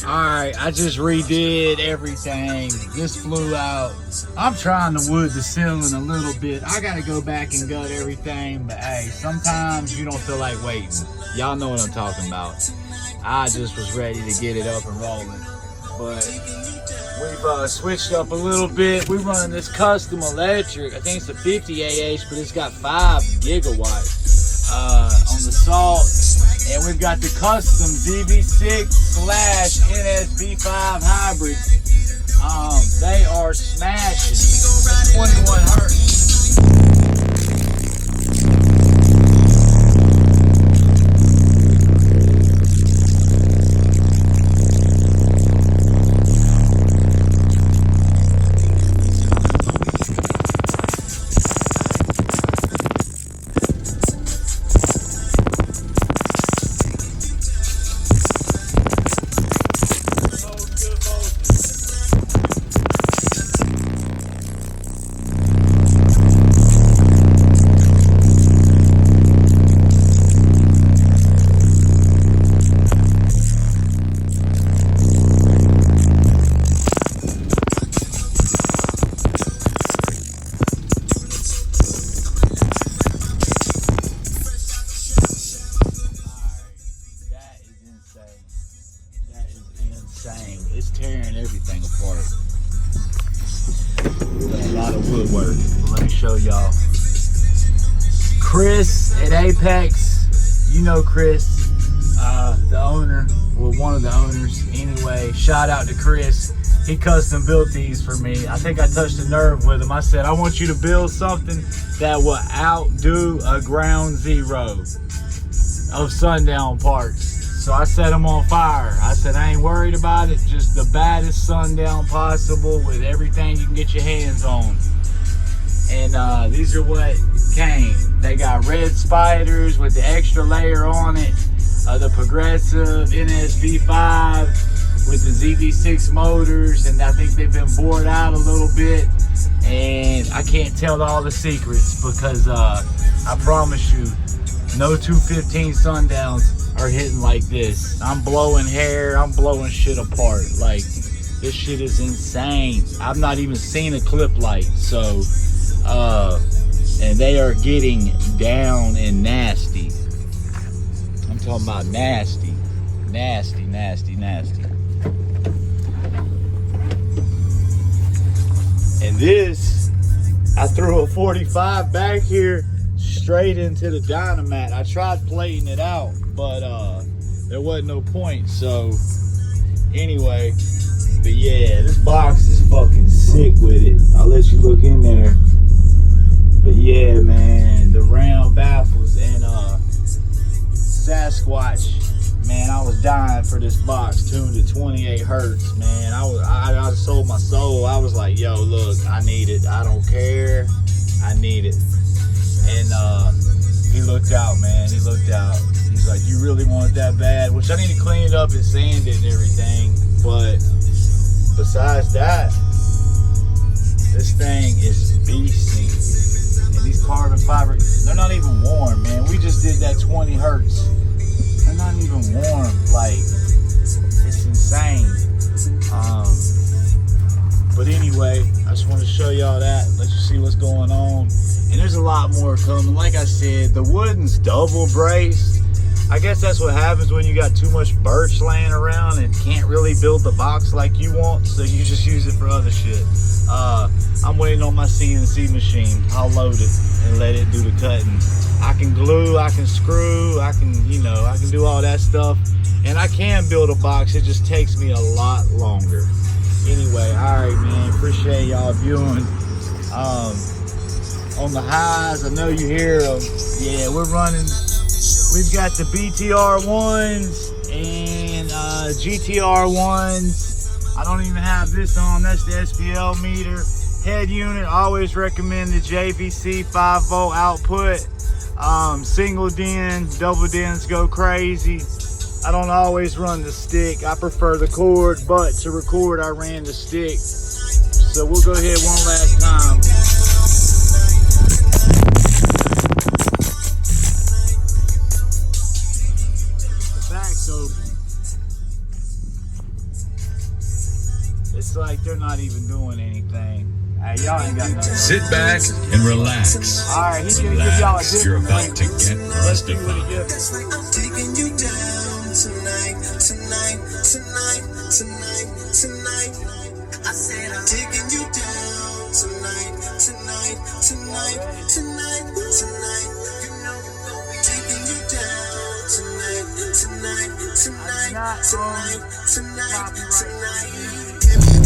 Alright, I just redid everything. This flew out. I'm trying to wood the ceiling a little bit. I gotta go back and gut everything, but hey, sometimes you don't feel like waiting. Y'all know what I'm talking about. I just was ready to get it up and rolling. But we've switched up a little bit. We're running this custom electric. I think it's a 50 AH, but it's got 5 gigawatts on the salt. And we've got the custom ZV6/NSV5 hybrid. They are smashing. 21 hertz. It's tearing everything apart. A lot of woodwork. Let me show y'all. Chris at Apex, you know Chris, the owner, well, one of the owners. Anyway, shout out to Chris. He custom built these for me. I think I touched a nerve with him. I said, I want you to build something that will outdo a ground zero of Sundown parts. So I set them on fire. I said, I ain't worried about it. Just the baddest Sundown possible with everything you can get your hands on. And these are what came. They got red spiders with the extra layer on it. The progressive NSV5 with the ZV6 motors. And I think they've been bored out a little bit. And I can't tell all the secrets because I promise you, no 215 Sundowns are hitting like this. I'm blowing hair, I'm blowing shit apart. Like, this shit is insane. I've not even seen a clip light. So and they are getting down and nasty. I'm talking about nasty. Nasty, nasty, nasty. And this, I threw a 45 back here straight into the Dynamat. I tried plating it out, but there wasn't no point. So anyway, but yeah, this box is fucking sick with it. I'll let you look in there. But yeah, man, the round baffles and Sasquatch, man, I was dying for this box tuned to 28 hertz, man. I sold my soul. I was like, yo, look, I need it. I don't care. I need it. And he looked out, man. He looked out. He's like, you really want it that bad? Which I need to clean it up and sand it and everything. But besides that, this thing is beasting. And these carbon fiber, they're not even warm, man. We just did that 20 hertz. They're not even warm. Like, it's insane. But anyway, I just want to show y'all that, let you see what's going on. And there's a lot more coming. Like I said, the wooden's double braced. I guess that's what happens when you got too much birch laying around and can't really build the box like you want, so you just use it for other shit. I'm waiting on my CNC machine. I'll load it and let it do the cutting. I can glue, I can screw, I can, you know, I can do all that stuff. And I can build a box, it just takes me a lot longer. Anyway, alright, man, appreciate y'all viewing. On the highs, I know you hear them. Yeah, we're running, we've got the BTR ones and GTR ones. I don't even have this on, that's the SPL meter. Head unit, always recommend the JVC 5-volt output. Single den, double dens go crazy. I don't always run the stick. I prefer the cord, but to record, I ran the stick. So we'll go ahead one last time. The back's open. It's like they're not even doing anything. Hey, y'all ain't got nothing. Sit back and relax. Alright, he's gonna give y'all a Relax. You're different about to frequency. get Let's see what he mystified. gives. It's like I'm taking you down tonight, tonight, tonight, tonight, tonight. I said I'm taking you down tonight, tonight, tonight, tonight, tonight. You know I'm gonna be taking you down tonight, tonight, tonight, tonight, tonight, tonight.